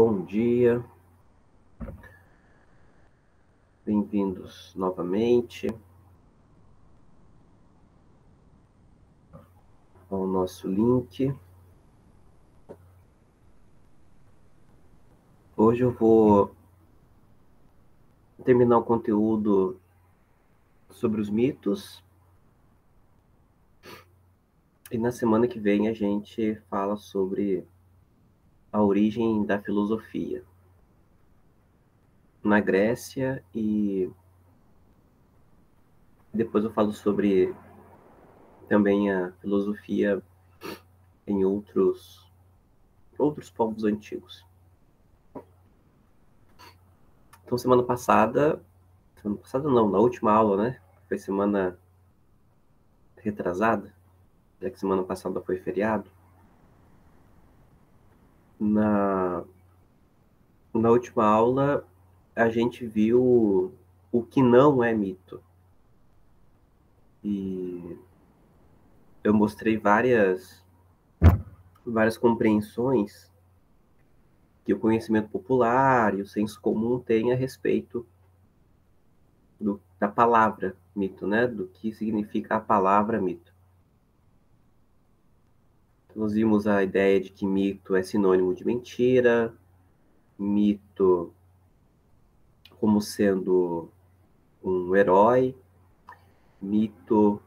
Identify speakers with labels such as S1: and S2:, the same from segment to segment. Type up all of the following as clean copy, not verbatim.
S1: Bom dia, bem-vindos novamente ao nosso link. Hoje eu vou terminar o conteúdo sobre os mitos e na semana que vem a gente fala sobre a origem da filosofia na Grécia e depois eu falo sobre também a filosofia em outros povos antigos. Então, semana passada não, na última aula, né? Foi semana retrasada, já que semana passada foi feriado. Na última aula, a gente viu o que não é mito. E eu mostrei várias compreensões que o conhecimento popular e o senso comum têm a respeito da palavra mito, né? Do que significa a palavra mito. Nós vimos a ideia de que mito é sinônimo de mentira, mito como sendo um herói, mito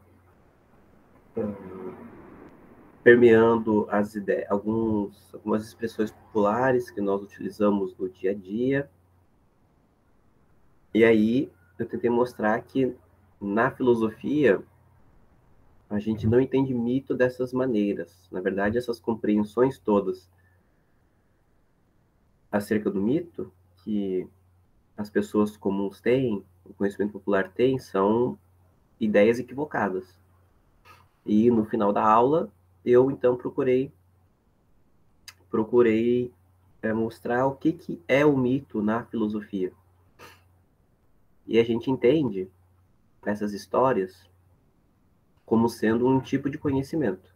S1: permeando as ideias, algumas expressões populares que nós utilizamos no dia a dia. E aí eu tentei mostrar que na filosofia a gente não entende mito dessas maneiras. Na verdade, essas compreensões todas acerca do mito que as pessoas comuns têm, o conhecimento popular tem, são ideias equivocadas. E no final da aula, eu então procurei mostrar o que é o mito na filosofia. E a gente entende essas histórias como sendo um tipo de conhecimento.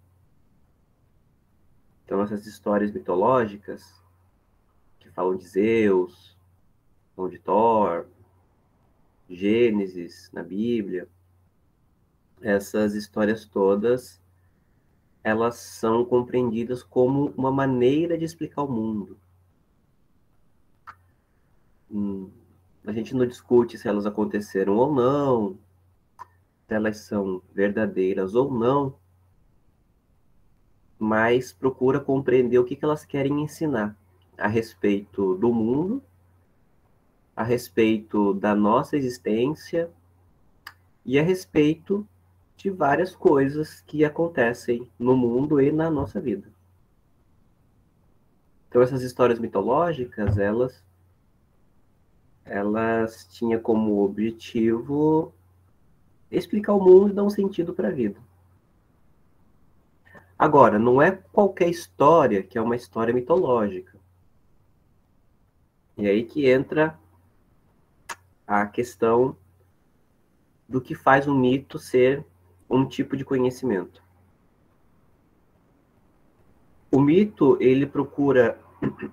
S1: Então, essas histórias mitológicas, que falam de Zeus, falam de Thor, Gênesis na Bíblia, essas histórias todas, elas são compreendidas como uma maneira de explicar o mundo. A gente não discute se elas aconteceram ou não, se elas são verdadeiras ou não, mas procura compreender o que elas querem ensinar a respeito do mundo, a respeito da nossa existência e a respeito de várias coisas que acontecem no mundo e na nossa vida. Então, essas histórias mitológicas, elas tinham como objetivo explicar o mundo e dar um sentido para a vida. Agora, não é qualquer história que é uma história mitológica. E aí que entra a questão do que faz um mito ser um tipo de conhecimento. O mito, ele procura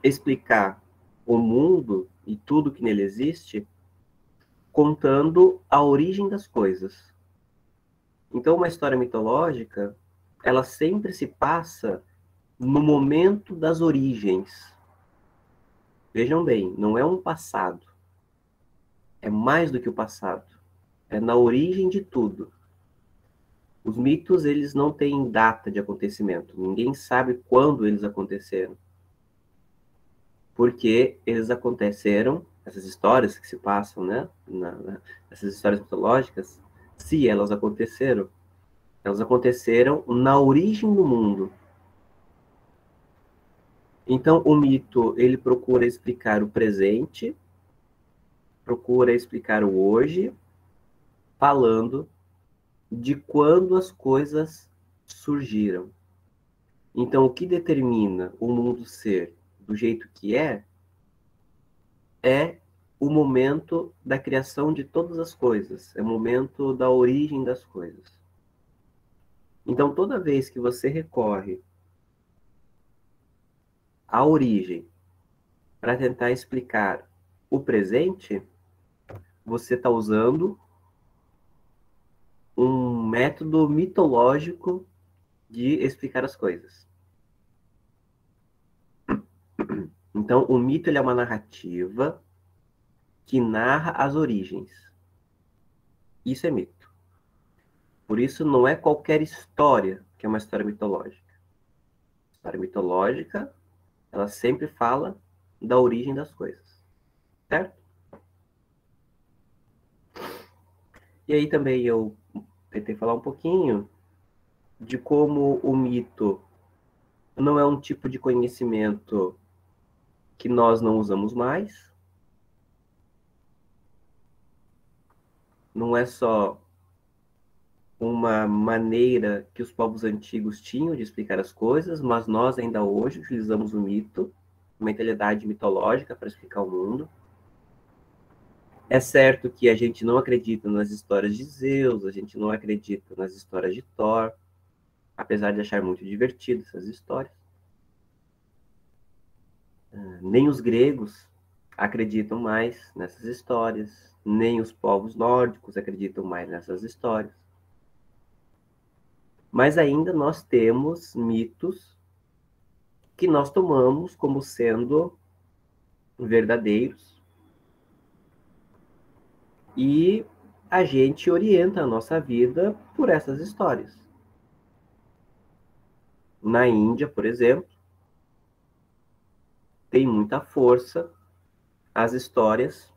S1: explicar o mundo e tudo que nele existe contando a origem das coisas. Então, uma história mitológica, ela sempre se passa no momento das origens. Vejam bem, não é um passado. É mais do que o passado. É na origem de tudo. Os mitos, eles não têm data de acontecimento. Ninguém sabe quando eles aconteceram. Porque eles aconteceram, essas histórias que se passam, né? Essas histórias mitológicas, se elas aconteceram na origem do mundo. Então, o mito, ele procura explicar o presente, procura explicar o hoje, falando de quando as coisas surgiram. Então, o que determina o mundo ser do jeito que é o momento da criação de todas as coisas, é o momento da origem das coisas. Então, toda vez que você recorre à origem para tentar explicar o presente, você está usando um método mitológico de explicar as coisas. Então, o mito ele é uma narrativa que narra as origens. Isso é mito. Por isso, não é qualquer história que é uma história mitológica. A história mitológica, ela sempre fala da origem das coisas. Certo? E aí também eu tentei falar um pouquinho de como o mito não é um tipo de conhecimento que nós não usamos mais. Não é só uma maneira que os povos antigos tinham de explicar as coisas, mas nós ainda hoje utilizamos o mito, uma mentalidade mitológica para explicar o mundo. É certo que a gente não acredita nas histórias de Zeus, a gente não acredita nas histórias de Thor, apesar de achar muito divertido essas histórias. Nem os gregos acreditam mais nessas histórias, nem os povos nórdicos acreditam mais nessas histórias. Mas ainda nós temos mitos que nós tomamos como sendo verdadeiros e a gente orienta a nossa vida por essas histórias. Na Índia, por exemplo, tem muita força as histórias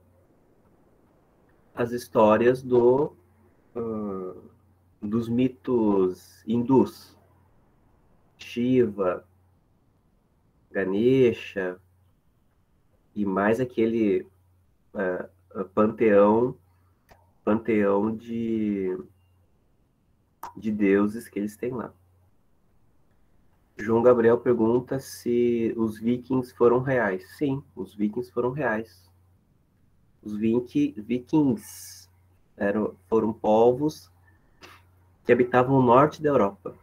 S1: dos mitos hindus. Shiva, Ganesha e mais aquele panteão de deuses que eles têm lá. João Gabriel pergunta se os vikings foram reais. Sim, os vikings foram reais. Os vikings foram povos que habitavam o norte da Europa.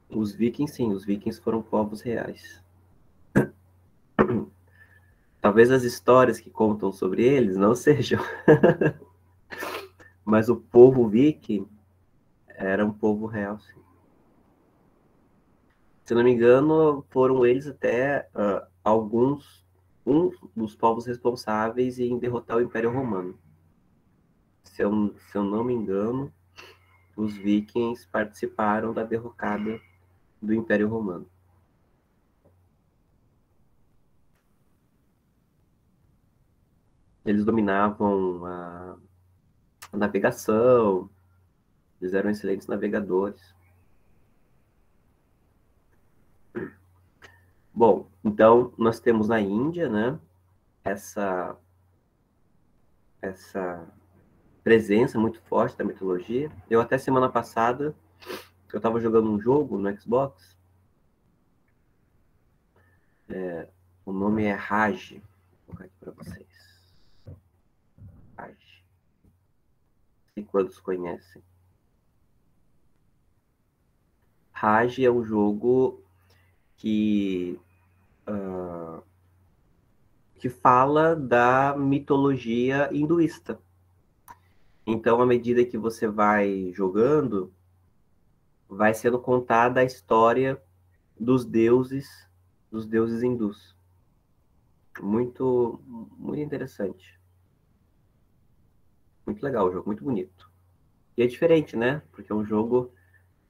S1: Os vikings, sim, os vikings foram povos reais. Talvez as histórias que contam sobre eles não sejam. Mas o povo viking era um povo real, sim. Se não me engano, foram eles até um dos povos responsáveis em derrotar o Império Romano. Se eu não me engano, os vikings participaram da derrocada do Império Romano. Eles dominavam a navegação, eles eram excelentes navegadores. Bom, então nós temos na Índia, né, essa presença muito forte da mitologia. Eu até semana passada, eu estava jogando um jogo no Xbox, o nome é Raj, vou colocar aqui para vocês. Raj. Não sei quantos conhecem. Raj é um jogo que fala da mitologia hinduísta. Então, à medida que você vai jogando, vai sendo contada a história dos deuses hindus. Muito, muito interessante. Muito legal o jogo, muito bonito. E é diferente, né? Porque é um jogo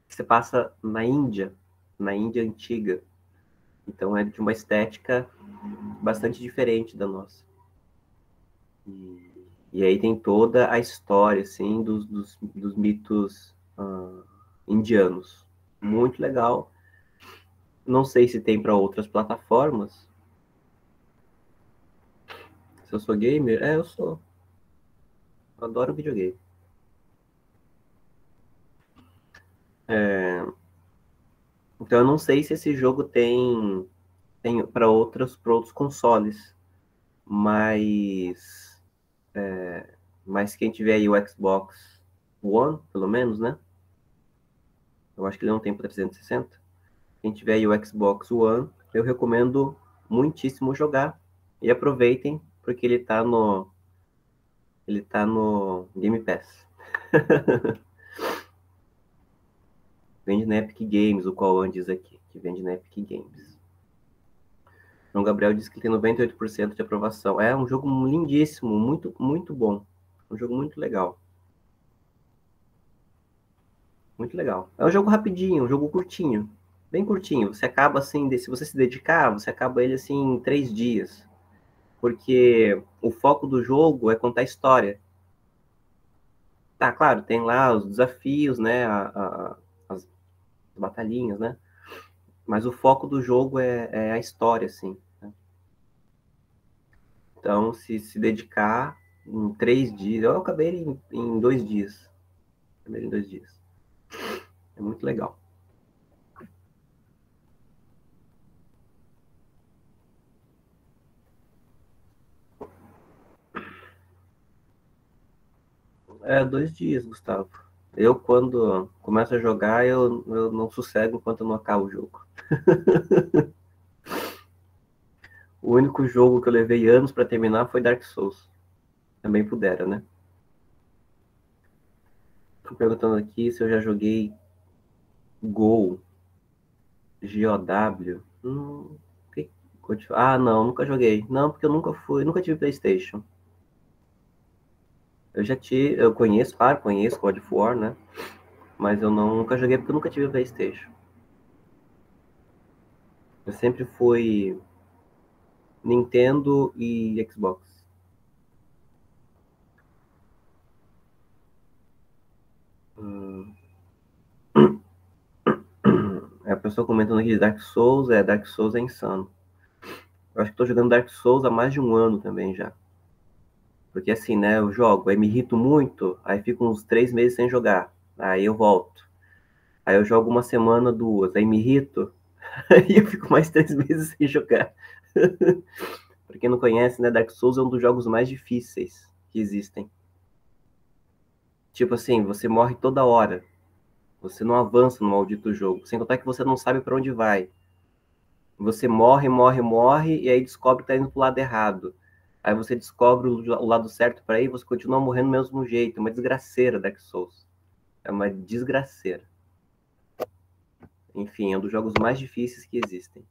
S1: que você passa na Índia antiga. Então é de uma estética bastante diferente da nossa. E aí tem toda a história, assim, dos mitos indianos. Muito legal. Não sei se tem para outras plataformas. Se eu sou gamer? Eu sou. Eu adoro videogame. Então eu não sei se esse jogo tem para outros consoles. Mas quem tiver aí o Xbox One, pelo menos, né? Eu acho que ele não tem para 360. Quem tiver aí o Xbox One, eu recomendo muitíssimo jogar. E aproveitem, porque ele tá no Game Pass. Vende na Epic Games, o Cauã diz aqui, que vende na Epic Games. João Gabriel disse que tem 98% de aprovação. É um jogo lindíssimo, muito, muito bom. Um jogo muito legal. Muito legal. É um jogo rapidinho, um jogo curtinho. Bem curtinho. Você acaba assim, se você se dedicar, você acaba ele assim em 3 dias. Porque o foco do jogo é contar história. Tá, claro, tem lá os desafios, né? As batalhinhas, né? Mas o foco do jogo é a história, assim. Né? Então, se dedicar em 3 dias, eu acabei em 2 dias. Acabei em 2 dias. É muito legal. É 2 dias, Gustavo. Eu, quando começo a jogar, eu não sossego enquanto eu não acabo o jogo. O único jogo que eu levei anos para terminar foi Dark Souls. Também pudera, né? Tô perguntando aqui se eu já joguei Go, GOW. Que... Ah, não, nunca joguei. Não, porque eu nunca tive PlayStation. Eu conheço, claro, conheço God of War, né? Mas eu nunca joguei porque eu nunca tive PlayStation. Eu sempre fui Nintendo e Xbox. A pessoa comentando aqui de Dark Souls é insano. Eu acho que tô jogando Dark Souls há mais de um ano também já. Porque assim, né, eu jogo, aí me irrito muito, aí fico uns 3 meses sem jogar. Aí eu volto. Aí eu jogo uma semana, duas, aí me irrito, aí eu fico mais 3 meses sem jogar. Pra quem não conhece, né, Dark Souls é um dos jogos mais difíceis que existem. Tipo assim, você morre toda hora. Você não avança no maldito jogo. Sem contar que você não sabe pra onde vai. Você morre, morre, morre, e aí descobre que tá indo pro lado errado. Aí você descobre o lado certo pra ir, você continua morrendo do mesmo jeito. É uma desgraceira, Dark Souls. É uma desgraceira. Enfim, é um dos jogos mais difíceis que existem.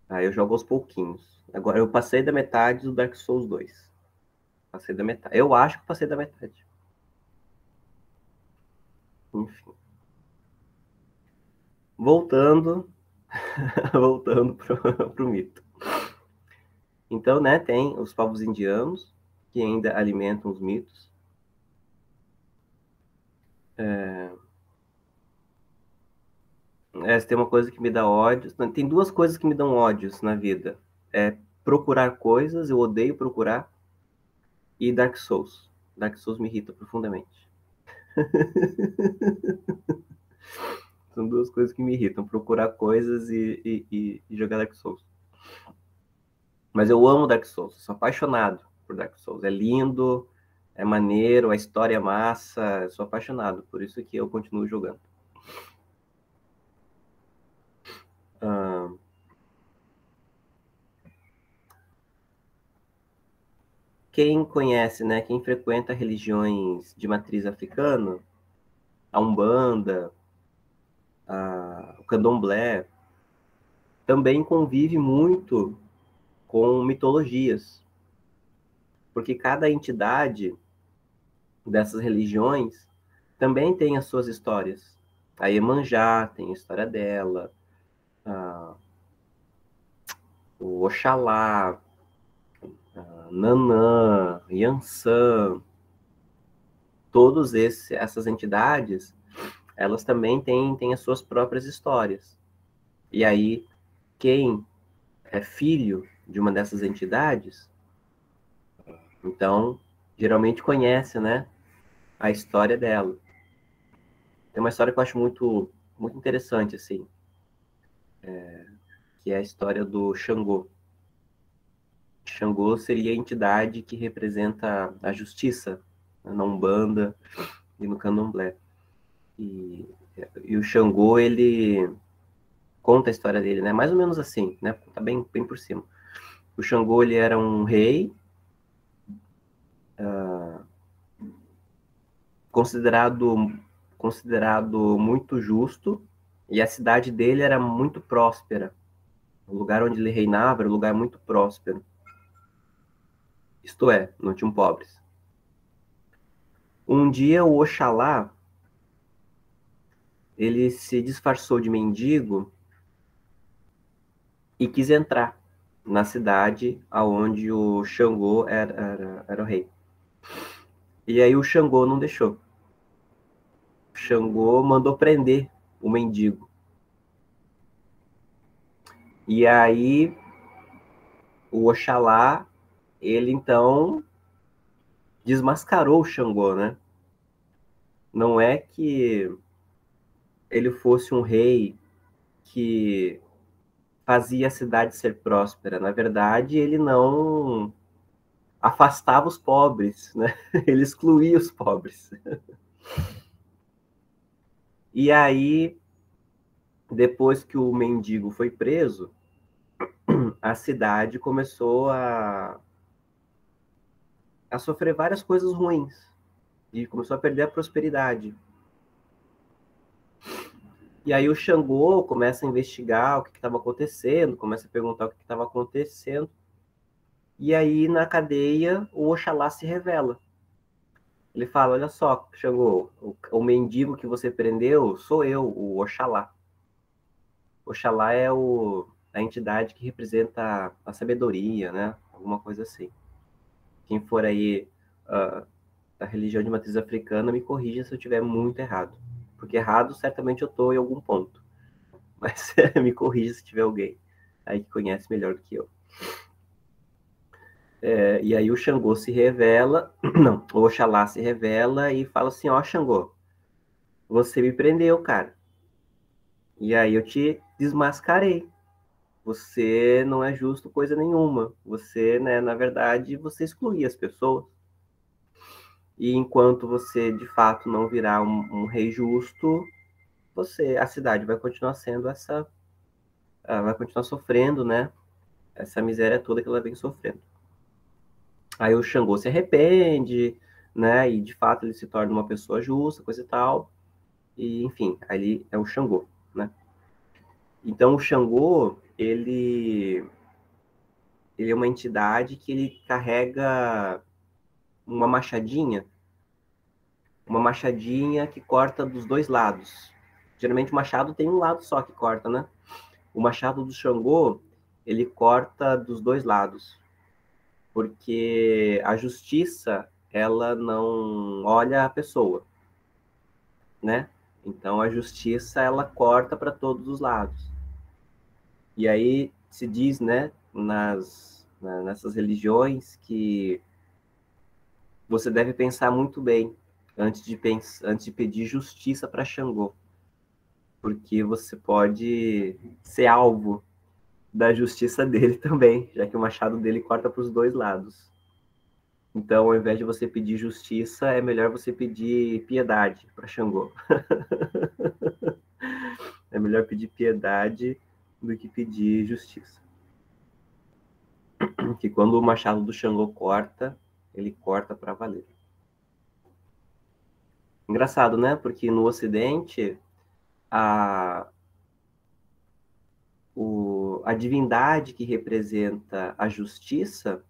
S1: Aí eu jogo aos pouquinhos. Agora eu passei da metade do Dark Souls 2. Passei da metade. Eu acho que passei da metade. Enfim. Voltando, voltando pro mito. Então, né, tem os povos indianos, que ainda alimentam os mitos. Se tem uma coisa que me dá ódio. Tem duas coisas que me dão ódios na vida. É procurar coisas, eu odeio procurar, e Dark Souls. Dark Souls me irrita profundamente. São duas coisas que me irritam, procurar coisas e jogar Dark Souls. Mas eu amo Dark Souls, sou apaixonado por Dark Souls. É lindo, é maneiro, a história é massa, sou apaixonado, por isso que eu continuo jogando. Ah, quem conhece, né, quem frequenta religiões de matriz africana, a Umbanda, o Candomblé, também convive muito com mitologias, porque cada entidade dessas religiões também tem as suas histórias. A Iemanjá tem a história dela, a, o Oxalá, a Nanã, Yansan, todas essas entidades, elas também têm as suas próprias histórias. E aí, quem é filho de uma dessas entidades, então, geralmente conhece, né, a história dela. Tem uma história que eu acho muito, muito interessante, assim, que é a história do Xangô. Xangô seria a entidade que representa a justiça, né, na Umbanda e no Candomblé. e o Xangô, ele conta a história dele, né? Mais ou menos assim, né? Tá bem por cima. O Xangô, ele era um rei considerado muito justo, e a cidade dele era muito próspera. O lugar onde ele reinava era um lugar muito próspero. Isto é, não tinham pobres. Um dia o Oxalá, ele se disfarçou de mendigo e quis entrar na cidade aonde o Xangô era o rei. E aí o Xangô não deixou. O Xangô mandou prender o mendigo. E aí o Oxalá, ele então desmascarou o Xangô, né? Não é que ele fosse um rei que fazia a cidade ser próspera. Na verdade, ele não afastava os pobres, né? Ele excluía os pobres. E aí, depois que o mendigo foi preso, a cidade começou a sofrer várias coisas ruins e começou a perder a prosperidade. E aí o Xangô começa a investigar o que estava acontecendo, começa a perguntar o que estava acontecendo. E aí, na cadeia, o Oxalá se revela. Ele fala, olha só, Xangô, o mendigo que você prendeu sou eu, o Oxalá. Oxalá é a entidade que representa a sabedoria, né? Alguma coisa assim. Quem for aí da religião de matriz africana, me corrija se eu estiver muito errado. Porque errado, certamente eu estou em algum ponto. Mas me corrija se tiver alguém aí que conhece melhor do que eu. E aí o Xangô se revela, não, o Oxalá se revela e fala assim, ó, Xangô, você me prendeu, cara. E aí eu te desmascarei. Você não é justo coisa nenhuma. Você, né, na verdade, você excluía as pessoas. E enquanto você, de fato, não virar um rei justo, a cidade vai continuar sendo vai continuar sofrendo, né? Essa miséria toda que ela vem sofrendo. Aí o Xangô se arrepende, né? E de fato ele se torna uma pessoa justa, coisa e tal. E enfim, ali é o Xangô, né? Então o Xangô, ele é uma entidade que ele carrega uma machadinha que corta dos dois lados. Geralmente o machado tem um lado só que corta, né? O machado do Xangô, ele corta dos dois lados, porque a justiça, ela não olha a pessoa, né? Então a justiça, ela corta para todos os lados. E aí se diz, né, nessas religiões que você deve pensar muito bem antes de pedir justiça para Xangô, porque você pode ser alvo da justiça dele também, já que o machado dele corta para os dois lados. Então, ao invés de você pedir justiça, é melhor você pedir piedade para Xangô. É melhor pedir piedade do que pedir justiça. Porque quando o machado do Xangô corta, ele corta para valer. Engraçado, né? Porque no Ocidente, a, a divindade que representa a justiça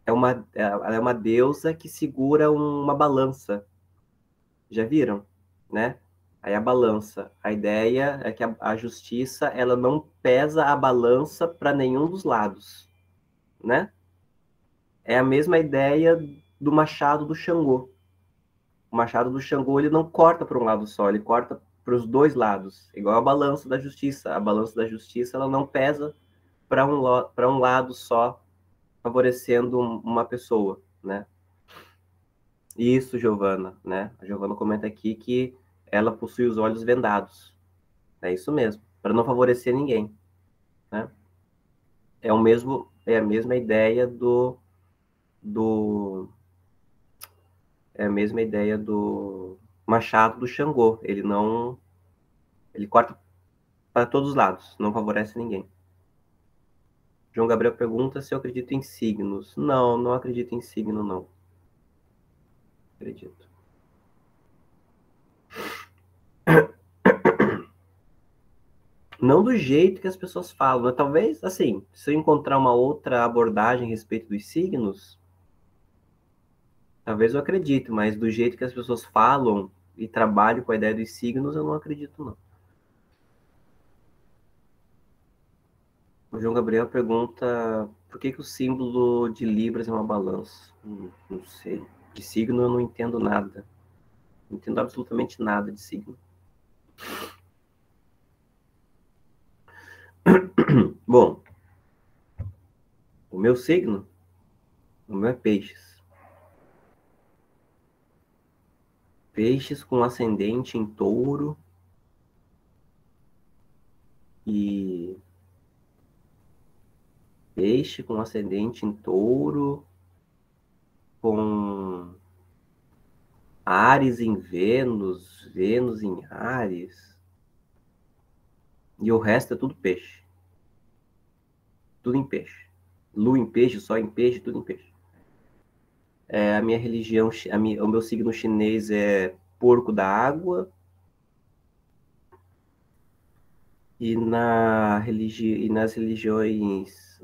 S1: ela é uma deusa que segura uma balança. Já viram? Né? Aí a balança. A ideia é que a justiça ela não pesa a balança para nenhum dos lados. Né? É a mesma ideia do machado do Xangô. O machado do Xangô ele não corta para um lado só, ele corta para os dois lados. Igual a balança da justiça. A balança da justiça ela não pesa para um lado só, favorecendo uma pessoa, né? Isso, Giovana, né? A Giovana comenta aqui que ela possui os olhos vendados. É isso mesmo, para não favorecer ninguém, né? É a mesma ideia do é a mesma ideia machado do Xangô. Ele não... Ele corta para todos os lados, não favorece ninguém. João Gabriel pergunta se eu acredito em signos. Não, não acredito em signo, não. Acredito. Não do jeito que as pessoas falam, mas talvez, assim, se eu encontrar uma outra abordagem a respeito dos signos, talvez eu acredite, mas do jeito que as pessoas falam e trabalham com a ideia dos signos, eu não acredito, não. O João Gabriel pergunta por que o símbolo de Libras é uma balança. Não sei. De signo eu não entendo nada. Não entendo absolutamente nada de signo. Bom, o meu signo, o meu é peixes. Peixes com ascendente em touro e peixe com ascendente em touro, com Áries em Vênus, Vênus em Áries, e o resto é tudo peixe. Tudo em peixe. Lua em peixe, sol em peixe, tudo em peixe. A minha religião, o meu signo chinês é porco da água, e, e nas religiões,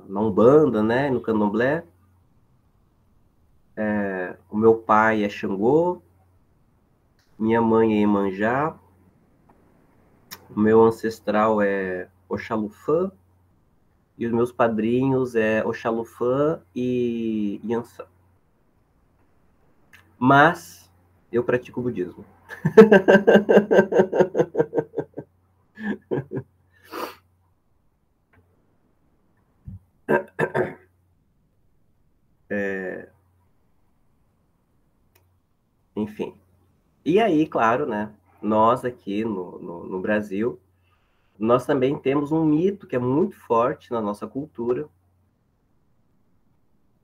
S1: na Umbanda, né, no Candomblé, o meu pai é Xangô, minha mãe é Iemanjá, o meu ancestral é Oxalufã, e os meus padrinhos é Oxalufã e Yansan. Mas eu pratico budismo. Enfim. E aí, claro, né? Nós aqui no Brasil, nós também temos um mito que é muito forte na nossa cultura,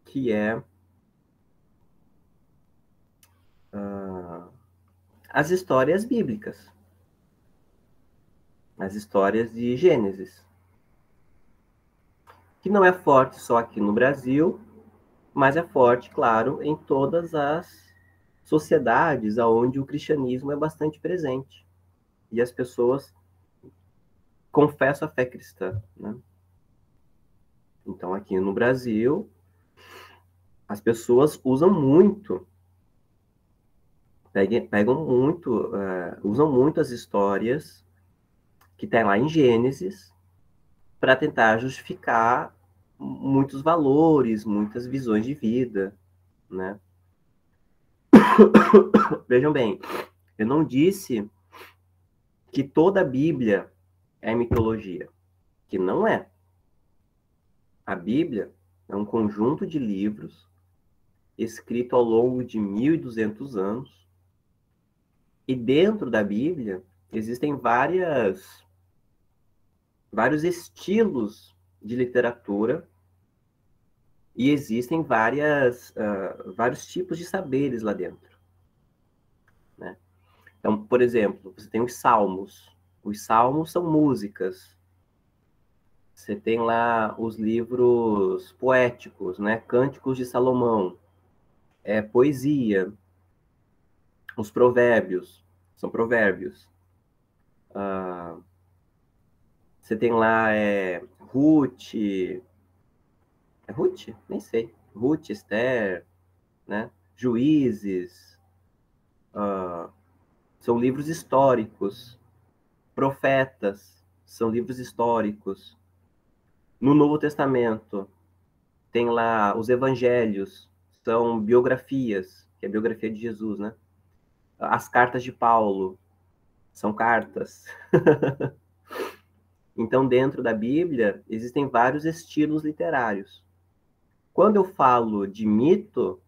S1: que é as histórias bíblicas, as histórias de Gênesis, que não é forte só aqui no Brasil, mas é forte, claro, em todas as sociedades onde o cristianismo é bastante presente. E as pessoas confessam a fé cristã, né? Então, aqui no Brasil, as pessoas usam muito, pegam muito, usam muito as histórias que tem lá em Gênesis para tentar justificar muitos valores, muitas visões de vida, né? Vejam bem, eu não disse que toda a Bíblia é mitologia, que não é. A Bíblia é um conjunto de livros escrito ao longo de 1.200 anos, e dentro da Bíblia existem vários estilos de literatura e existem vários tipos de saberes lá dentro, né? Então, por exemplo, você tem os salmos. Os salmos são músicas. Você tem lá os livros poéticos, né? Cânticos de Salomão, poesia. Os provérbios, são provérbios. Você tem lá Ruth, Ruth? Nem sei. Ruth, Esther, né? Juízes, são livros históricos. Profetas, são livros históricos. No Novo Testamento, tem lá os evangelhos, são biografias, que é a biografia de Jesus, né? As cartas de Paulo, são cartas. Então, dentro da Bíblia, existem vários estilos literários. Quando eu falo de mito,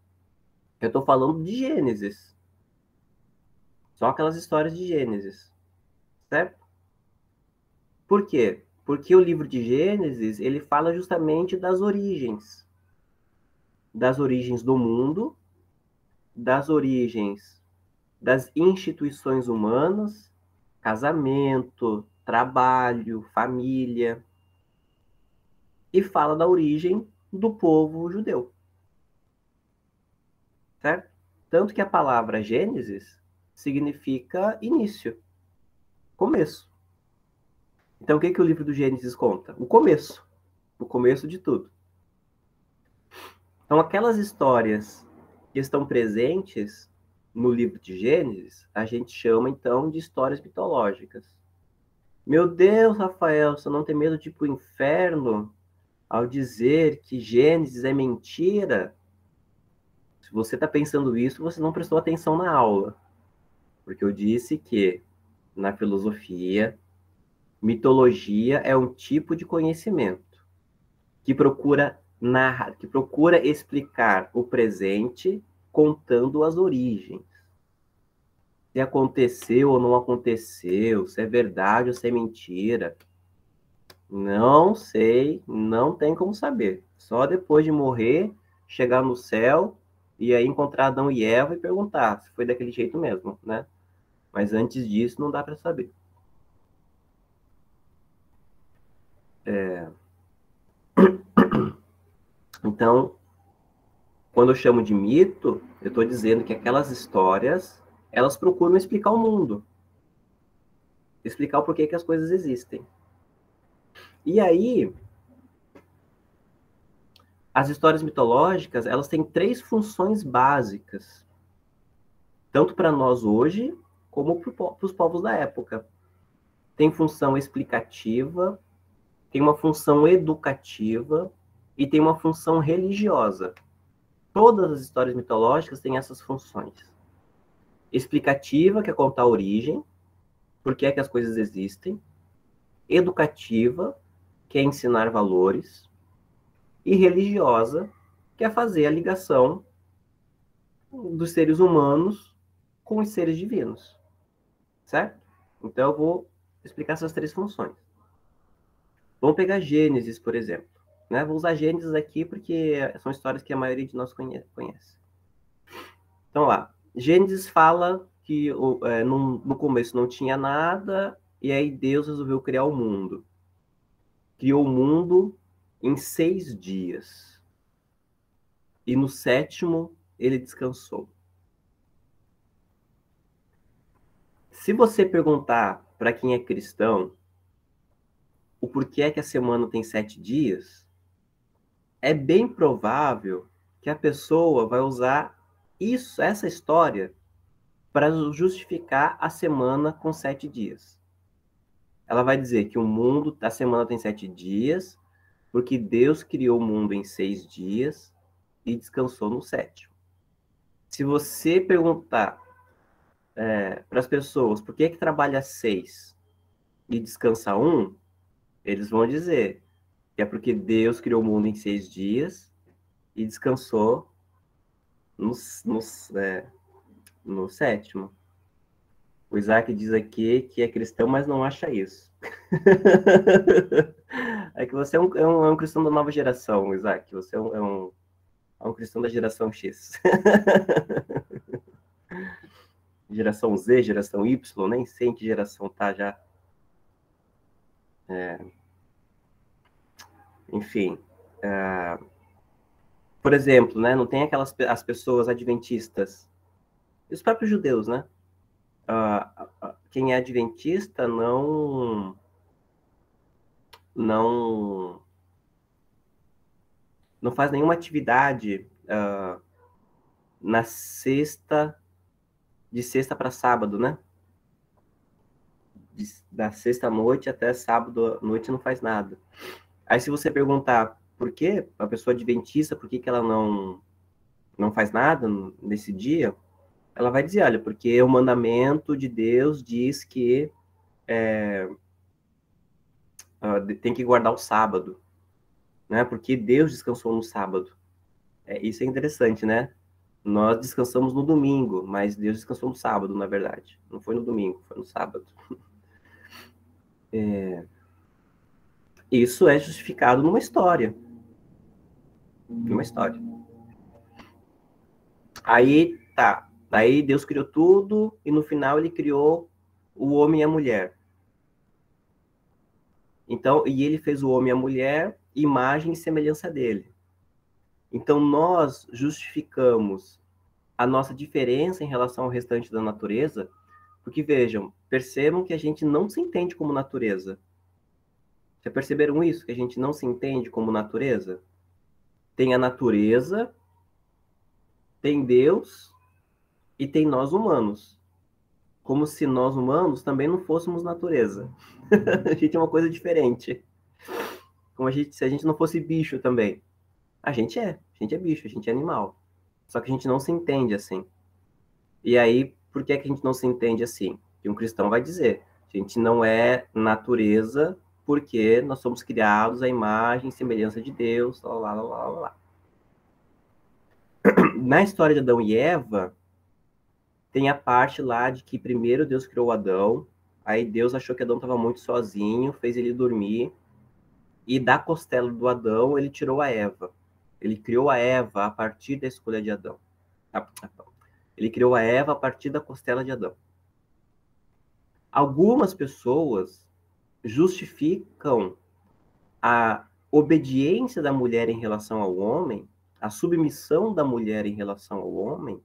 S1: eu estou falando de Gênesis. Só aquelas histórias de Gênesis, certo? Por quê? Porque o livro de Gênesis, ele fala justamente das origens do mundo das origens das instituições humanas, casamento, trabalho, família, e fala da origem do povo judeu, certo? Tanto que a palavra Gênesis significa início, começo. Então, o que o livro do Gênesis conta? O começo de tudo. Então, aquelas histórias que estão presentes no livro de Gênesis, a gente chama, então, de histórias mitológicas. Meu Deus, Rafael, você não tem medo de ir para o inferno ao dizer que Gênesis é mentira? Se você está pensando isso, você não prestou atenção na aula. Porque eu disse que, na filosofia, mitologia é um tipo de conhecimento que procura narrar, que procura explicar o presente contando as origens. Se aconteceu ou não aconteceu, se é verdade ou se é mentira. Não sei, não tem como saber. Só depois de morrer, chegar no céu e aí encontrar Adão e Eva e perguntar se foi daquele jeito mesmo, né? Mas antes disso não dá para saber. Então, quando eu chamo de mito, eu estou dizendo que aquelas histórias, elas procuram explicar o mundo, explicar o porquê que as coisas existem. E aí, as histórias mitológicas, elas têm 3 funções básicas, tanto para nós hoje, como para os povos da época. Tem função explicativa, tem uma função educativa e tem uma função religiosa. Todas as histórias mitológicas têm essas funções. Explicativa, que é contar a origem, por que é que as coisas existem. Educativa, que é ensinar valores. E religiosa, que é fazer a ligação dos seres humanos com os seres divinos. Certo? Então eu vou explicar essas 3 funções. Vamos pegar Gênesis, por exemplo. Né? Vou usar Gênesis aqui porque são histórias que a maioria de nós conhece. Então lá, Gênesis fala que no começo não tinha nada e aí Deus resolveu criar o mundo. Criou o mundo em 6 dias. E no 7º ele descansou. Se você perguntar para quem é cristão o porquê é que a semana tem 7 dias, é bem provável que a pessoa vai usar essa história para justificar a semana com 7 dias. Ela vai dizer que a semana tem 7 dias, porque Deus criou o mundo em 6 dias e descansou no 7º. Se você perguntar para as pessoas por que trabalha 6 e descansa 1, eles vão dizer que é porque Deus criou o mundo em 6 dias e descansou no 7º. O Isaac diz aqui que é cristão, mas não acha isso. É que você é um cristão da nova geração, Isaac. Você é um cristão da geração X. Geração Z, geração Y, nem sei em que geração tá já. Enfim. Por exemplo, né, não tem as pessoas adventistas. E os próprios judeus, né? Quem é adventista não faz nenhuma atividade na sexta, de sexta para sábado, né? Da sexta noite até sábado à noite não faz nada. Aí se você perguntar por que a pessoa adventista, por que ela não faz nada nesse dia, ela vai dizer, olha, porque o mandamento de Deus diz que tem que guardar o sábado, né? Porque Deus descansou no sábado. Isso é interessante, né? Nós descansamos no domingo, mas Deus descansou no sábado, na verdade. Não foi no domingo, foi no sábado. Isso é justificado numa história. Numa história. Aí Tá. Aí Deus criou tudo e no final ele criou o homem e a mulher. Então, e ele fez o homem e a mulher, imagem e semelhança dele. Então, nós justificamos a nossa diferença em relação ao restante da natureza, porque vejam, percebam que a gente não se entende como natureza. Já perceberam isso? Que a gente não se entende como natureza? Tem a natureza, tem Deus e tem nós humanos. Como se nós humanos também não fôssemos natureza. A gente é uma coisa diferente. Como se a gente não fosse bicho também. A gente é bicho, a gente é animal. Só que a gente não se entende assim. E aí, por que é que a gente não se entende assim? Que um cristão vai dizer, a gente não é natureza porque nós somos criados à imagem e semelhança de Deus, lá, lá, lá, lá, lá. Na história de Adão e Eva, tem a parte lá de que primeiro Deus criou Adão, aí Deus achou que Adão estava muito sozinho, fez ele dormir, e da costela do Adão ele tirou a Eva. Ele criou a Eva a partir da escolha de Adão. Ele criou a Eva a partir da costela de Adão. Algumas pessoas justificam a obediência da mulher em relação ao homem, a submissão da mulher em relação ao homem,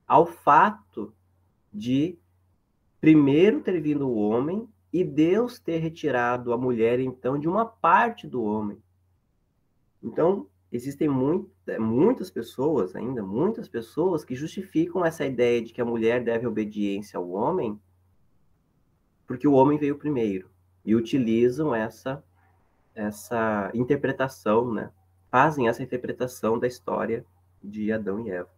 S1: ao fato de primeiro ter vindo o homem e Deus ter retirado a mulher, então, de uma parte do homem. Então, existem muitas pessoas, ainda muitas pessoas, que justificam essa ideia de que a mulher deve obediência ao homem porque o homem veio primeiro. E utilizam essa interpretação, né? Fazem essa interpretação da história de Adão e Eva.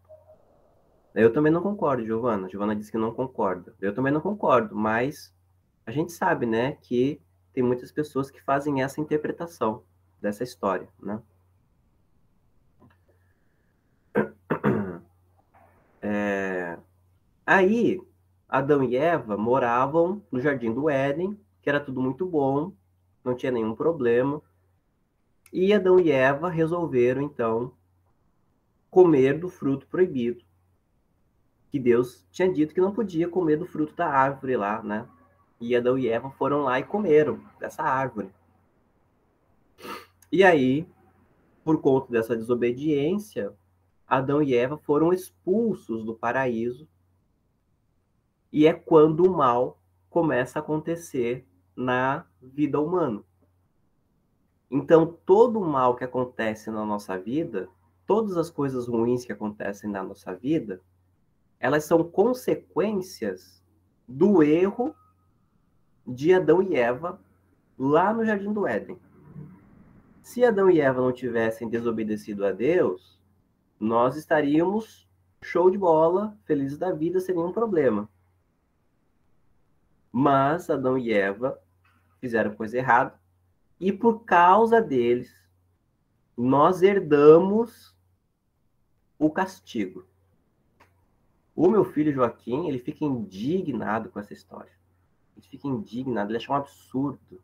S1: Eu também não concordo, Giovana. Giovana disse que não concorda. Eu também não concordo, mas a gente sabe, né, que tem muitas pessoas que fazem essa interpretação dessa história, né? Aí, Adão e Eva moravam no Jardim do Éden, que era tudo muito bom, não tinha nenhum problema. E Adão e Eva resolveram, então, comer do fruto proibido. Que Deus tinha dito que não podia comer do fruto da árvore lá, né? E Adão e Eva foram lá e comeram dessa árvore. E aí, por conta dessa desobediência, Adão e Eva foram expulsos do paraíso. E é quando o mal começa a acontecer na vida humana. Então, todo o mal que acontece na nossa vida, todas as coisas ruins que acontecem na nossa vida, elas são consequências do erro de Adão e Eva lá no Jardim do Éden. Se Adão e Eva não tivessem desobedecido a Deus, nós estaríamos show de bola, felizes da vida, sem nenhum problema. Mas Adão e Eva fizeram coisa errada e por causa deles nós herdamos o castigo. O meu filho Joaquim, ele fica indignado com essa história. Ele fica indignado, ele acha um absurdo.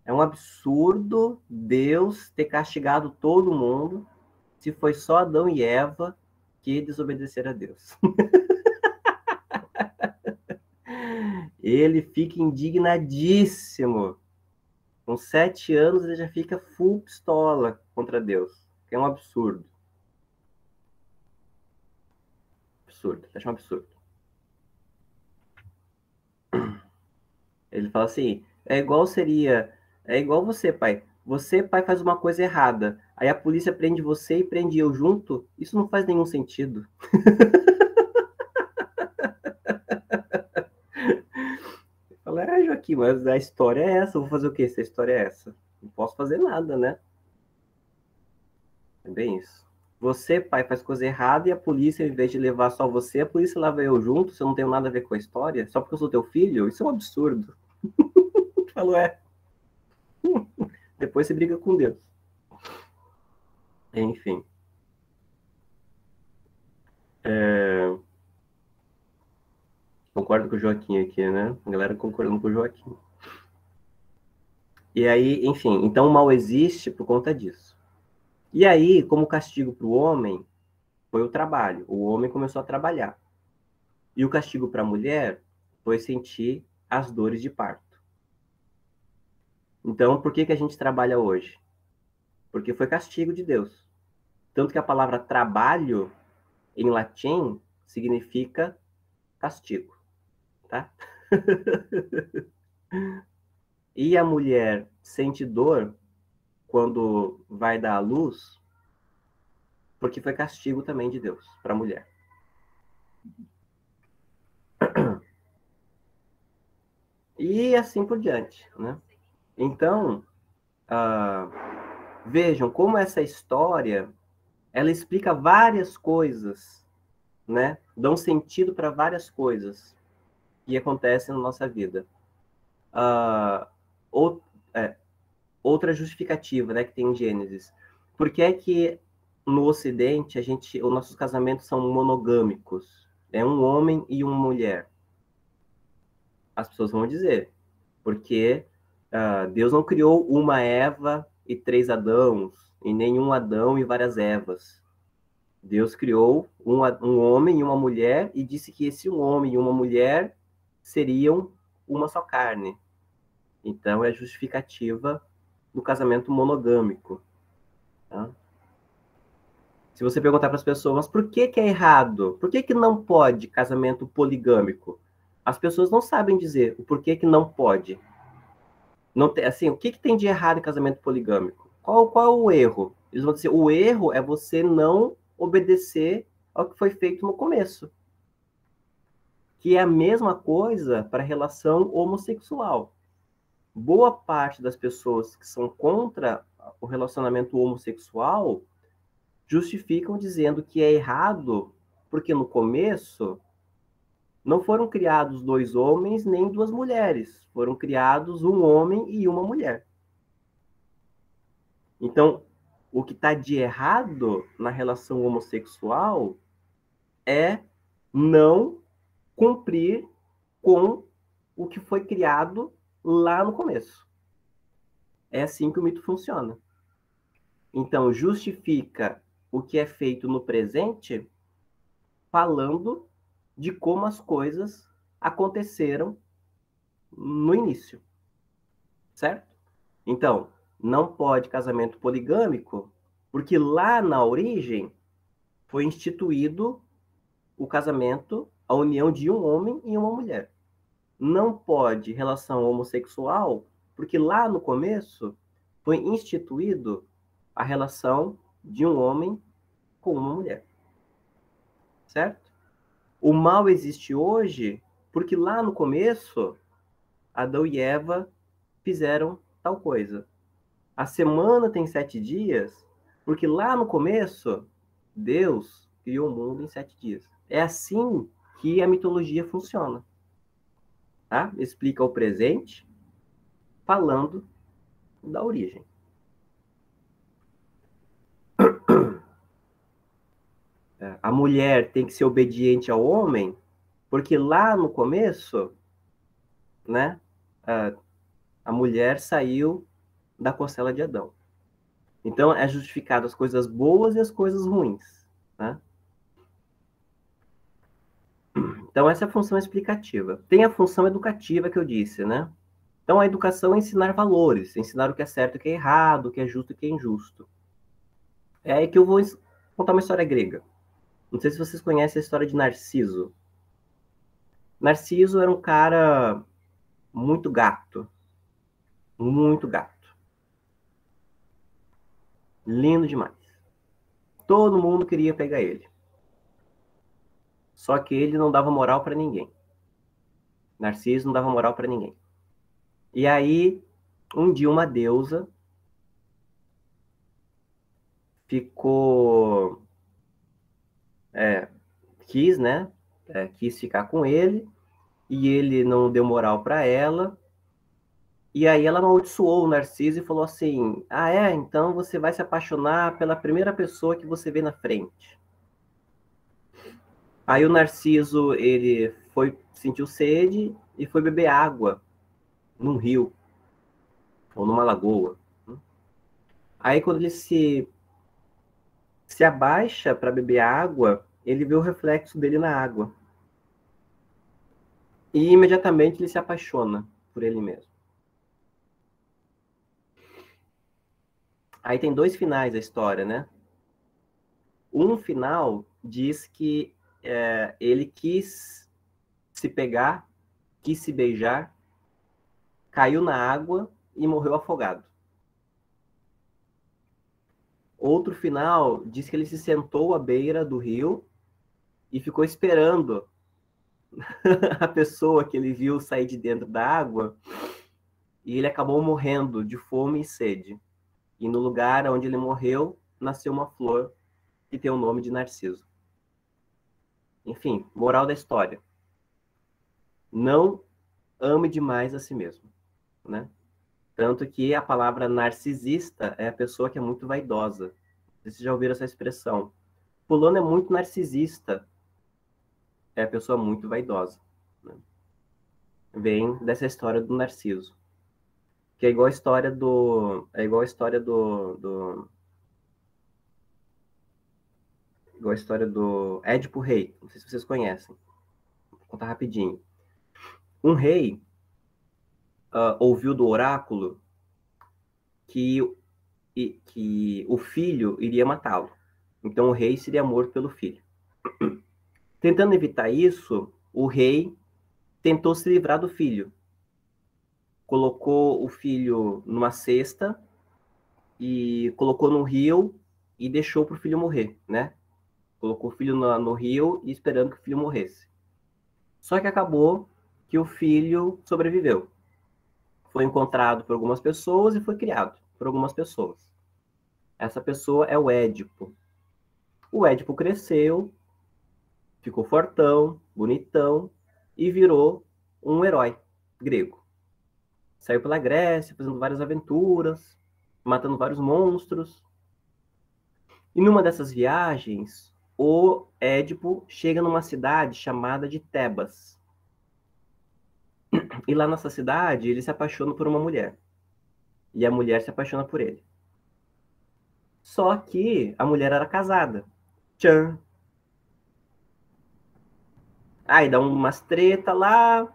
S1: É um absurdo Deus ter castigado todo mundo se foi só Adão e Eva que desobedeceram a Deus. Ele fica indignadíssimo. Com 7 anos ele já fica full pistola contra Deus. Que é um absurdo. Absurdo, acho um absurdo. Ele fala assim, é igual você, pai. Você, pai, faz uma coisa errada. Aí a polícia prende você e prende eu junto. Isso não faz nenhum sentido. Fala, Joaquim, mas a história é essa. Eu vou fazer o quê se a história é essa? Não posso fazer nada, né? É bem isso. Você, pai, faz coisa errada e a polícia, em vez de levar só você, a polícia leva eu junto, se eu não tenho nada a ver com a história, só porque eu sou teu filho? Isso é um absurdo. Falou, é. Depois você briga com Deus. Enfim. Concordo com o Joaquim aqui, né? A galera concordando com o Joaquim. E aí, enfim, então o mal existe por conta disso. E aí, como castigo para o homem, foi o trabalho. O homem começou a trabalhar. E o castigo para a mulher foi sentir as dores de parto. Então, por que a gente trabalha hoje? Porque foi castigo de Deus. Tanto que a palavra trabalho, em latim, significa castigo, tá? E a mulher sente dor quando vai dar à luz, porque foi castigo também de Deus para a mulher. E assim por diante, né? Então, vejam como essa história, ela explica várias coisas, né? Dão sentido para várias coisas que acontecem na nossa vida. Ou, outra justificativa, né, que tem em Gênesis. Por que é que no Ocidente os nossos casamentos são monogâmicos? É um homem e uma mulher. As pessoas vão dizer, porque Deus não criou uma Eva e 3 Adãos, e nenhum Adão e várias Evas. Deus criou um homem e uma mulher e disse que esse um homem e uma mulher seriam uma só carne. Então, é justificativa do casamento monogâmico. Tá? Se você perguntar para as pessoas, por que é errado? Por que não pode casamento poligâmico? As pessoas não sabem dizer o porquê que não pode. Não tem, assim, o que tem de errado em casamento poligâmico? Qual é o erro? Eles vão dizer, o erro é você não obedecer ao que foi feito no começo. Que é a mesma coisa para a relação homossexual. Boa parte das pessoas que são contra o relacionamento homossexual justificam dizendo que é errado porque no começo não foram criados 2 homens nem 2 mulheres, foram criados um homem e uma mulher. Então, o que está de errado na relação homossexual é não cumprir com o que foi criado lá no começo. É assim que o mito funciona. Então, justifica o que é feito no presente falando de como as coisas aconteceram no início, certo? Então, não pode casamento poligâmico, porque lá na origem foi instituído o casamento, a união de um homem e uma mulher. Não pode relação homossexual, porque lá no começo foi instituído a relação de um homem com uma mulher. Certo? O mal existe hoje porque lá no começo Adão e Eva fizeram tal coisa. A semana tem 7 dias porque lá no começo Deus criou o mundo em 7 dias. É assim que a mitologia funciona. Tá? Explica o presente falando da origem. A mulher tem que ser obediente ao homem, porque lá no começo, né, a mulher saiu da costela de Adão. Então, é justificado as coisas boas e as coisas ruins. Né? Então, essa é a função explicativa. Tem a função educativa que eu disse, né? Então, a educação é ensinar valores, ensinar o que é certo e o que é errado, o que é justo e o que é injusto. É aí que eu vou contar uma história grega. Não sei se vocês conhecem a história de Narciso. Narciso era um cara muito gato. Muito gato. Lindo demais. Todo mundo queria pegar ele. Só que ele não dava moral para ninguém. Narciso não dava moral para ninguém. E aí, um dia uma deusa ficou... quis, né? Quis ficar com ele. E ele não deu moral para ela. E aí ela amaldiçoou o Narciso e falou assim, então você vai se apaixonar pela primeira pessoa que você vê na frente. Aí o Narciso, ele sentiu sede e foi beber água num rio ou numa lagoa. Aí quando ele se se abaixa para beber água, ele vê o reflexo dele na água. E imediatamente ele se apaixona por ele mesmo. Aí tem dois finais a história, né? Um final diz que ele quis se pegar, quis se beijar, caiu na água e morreu afogado. Outro final diz que ele se sentou à beira do rio e ficou esperando a pessoa que ele viu sair de dentro da água, e ele acabou morrendo de fome e sede. E no lugar onde ele morreu, nasceu uma flor que tem o nome de Narciso. Enfim, moral da história. Não ame demais a si mesmo, né? Tanto que a palavra narcisista é a pessoa que é muito vaidosa. Vocês já ouviram essa expressão? Fulano é muito narcisista. É a pessoa muito vaidosa, né? Vem dessa história do Narciso. Que é igual a história do. É igual a história igual a história do Édipo Rei. Não sei se vocês conhecem. Vou contar rapidinho. Um rei ouviu do oráculo que, que o filho iria matá-lo. Então o rei seria morto pelo filho. Tentando evitar isso, o rei tentou se livrar do filho. Colocou o filho numa cesta e colocou no rio e deixou para o filho morrer, né? Colocou o filho no rio e esperando que o filho morresse. Só que acabou que o filho sobreviveu. Foi encontrado por algumas pessoas e foi criado por algumas pessoas. Essa pessoa é o Édipo. O Édipo cresceu, ficou fortão, bonitão e virou um herói grego. Saiu pela Grécia, fazendo várias aventuras, matando vários monstros. E numa dessas viagens, o Édipo chega numa cidade chamada de Tebas. E lá nessa cidade, ele se apaixona por uma mulher. E a mulher se apaixona por ele. Só que a mulher era casada. Tchan! Aí dá umas treta lá,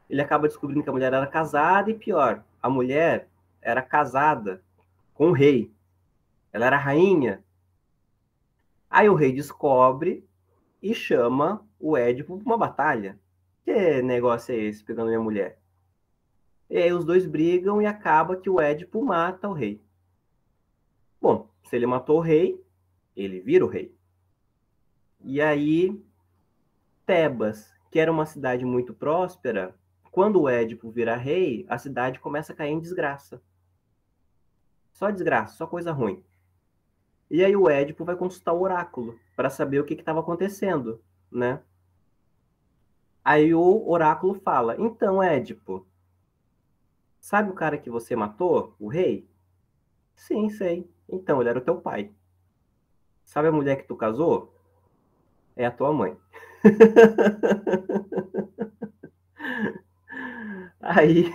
S1: ele acaba descobrindo que a mulher era casada e pior, a mulher era casada com o rei. Ela era rainha. Aí o rei descobre e chama o Édipo para uma batalha. Que negócio é esse, pegando minha mulher? E aí os dois brigam e acaba que o Édipo mata o rei. Bom, se ele matou o rei, ele vira o rei. E aí, Tebas, que era uma cidade muito próspera, quando o Édipo vira rei, a cidade começa a cair em desgraça. Só desgraça, só coisa ruim. E aí o Édipo vai consultar o oráculo para saber o que estava acontecendo, né? Aí o oráculo fala: Então, Édipo, sabe o cara que você matou, o rei? Sim, sei. Então, ele era o teu pai. Sabe a mulher que tu casou? É a tua mãe. Aí,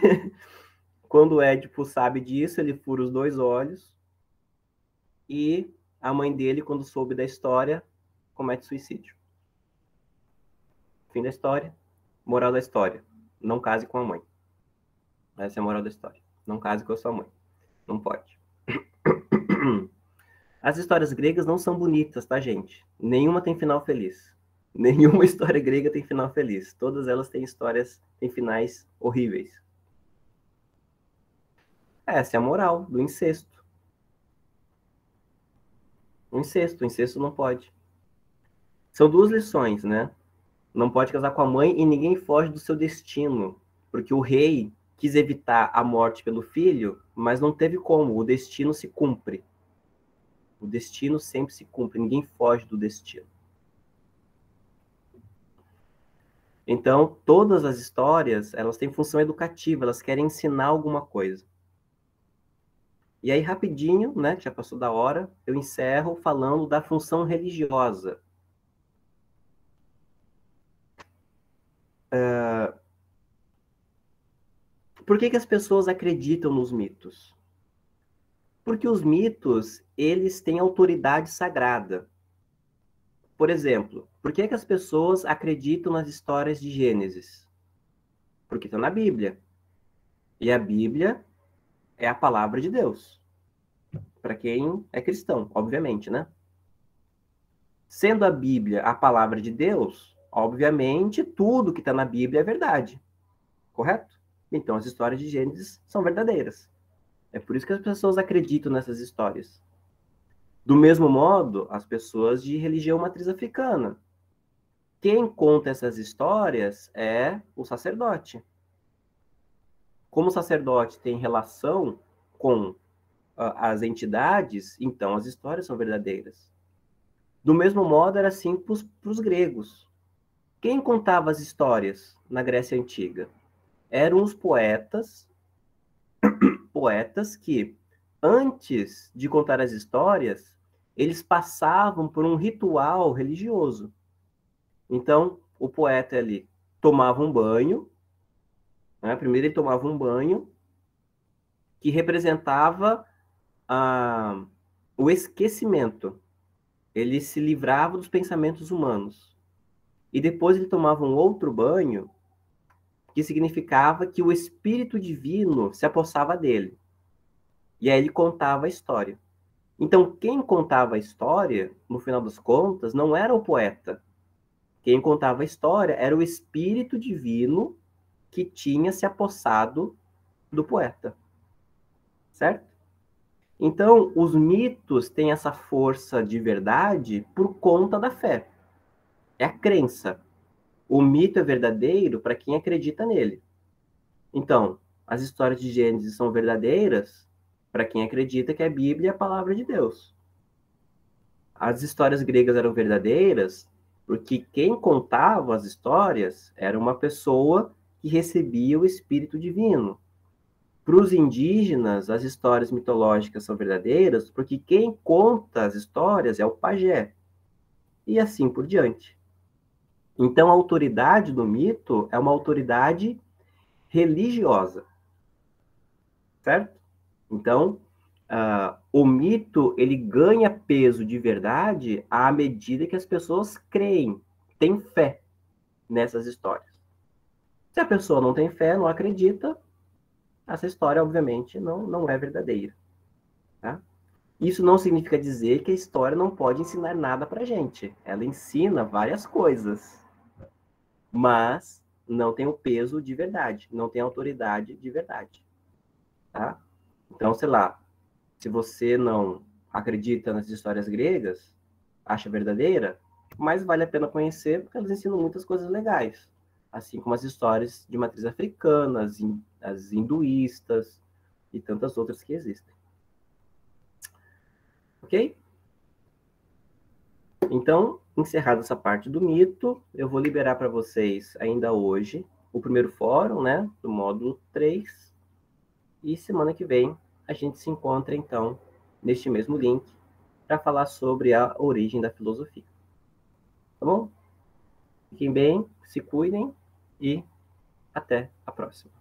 S1: quando o Édipo sabe disso, ele fura os dois olhos e a mãe dele, quando soube da história, comete suicídio. Fim da história. Moral da história: não case com a mãe. Essa é a moral da história. Não case com a sua mãe. Não pode. As histórias gregas não são bonitas, tá, gente? Nenhuma tem final feliz. Nenhuma história grega tem final feliz. Todas elas têm histórias, têm finais horríveis. Essa é a moral do incesto. O incesto não pode. São duas lições, né? Não pode casar com a mãe e ninguém foge do seu destino. Porque o rei quis evitar a morte pelo filho, mas não teve como. O destino se cumpre. O destino sempre se cumpre. Ninguém foge do destino. Então, todas as histórias, elas têm função educativa, elas querem ensinar alguma coisa. E aí, rapidinho, né, que já passou da hora, eu encerro falando da função religiosa. Por que as pessoas acreditam nos mitos? Porque os mitos, eles têm autoridade sagrada. Por exemplo, por que as pessoas acreditam nas histórias de Gênesis? Porque estão na Bíblia. E a Bíblia é a palavra de Deus. Para quem é cristão, obviamente, né? Sendo a Bíblia a palavra de Deus, obviamente tudo que está na Bíblia é verdade. Correto? Então as histórias de Gênesis são verdadeiras. É por isso que as pessoas acreditam nessas histórias. Do mesmo modo, as pessoas de religião matriz africana. Quem conta essas histórias é o sacerdote. Como o sacerdote tem relação com as entidades, então as histórias são verdadeiras. Do mesmo modo, era assim para os gregos. Quem contava as histórias na Grécia Antiga? Eram os poetas que, antes de contar as histórias, eles passavam por um ritual religioso. Então, o poeta ali tomava um banho, né? Primeiro ele tomava um banho que representava o esquecimento. Ele se livrava dos pensamentos humanos. E depois ele tomava um outro banho que significava que o Espírito Divino se apossava dele. E aí ele contava a história. Então, quem contava a história, no final das contas, não era o poeta. Quem contava a história era o Espírito Divino que tinha se apossado do poeta. Certo? Então, os mitos têm essa força de verdade por conta da fé. É a crença. O mito é verdadeiro para quem acredita nele. Então, as histórias de Gênesis são verdadeiras para quem acredita que a Bíblia é a palavra de Deus. As histórias gregas eram verdadeiras porque quem contava as histórias era uma pessoa que recebia o Espírito Divino. Para os indígenas, as histórias mitológicas são verdadeiras porque quem conta as histórias é o pajé. E assim por diante. Então, a autoridade do mito é uma autoridade religiosa. Certo? Então, o mito, ele ganha peso de verdade à medida que as pessoas creem, têm fé nessas histórias. Se a pessoa não tem fé, não acredita, essa história, obviamente, não é verdadeira. Tá? Isso não significa dizer que a história não pode ensinar nada pra gente. Ela ensina várias coisas, mas não tem o peso de verdade, não tem autoridade de verdade. Tá? Então, sei lá, se você não acredita nas histórias gregas, acha verdadeira, mas vale a pena conhecer porque elas ensinam muitas coisas legais. Assim como as histórias de matriz africana, as hinduístas e tantas outras que existem. Ok? Então, encerrada essa parte do mito, eu vou liberar para vocês ainda hoje o primeiro fórum, né, do módulo 3. E semana que vem a gente se encontra, então, neste mesmo link, para falar sobre a origem da filosofia. Tá bom? Fiquem bem, se cuidem e até a próxima.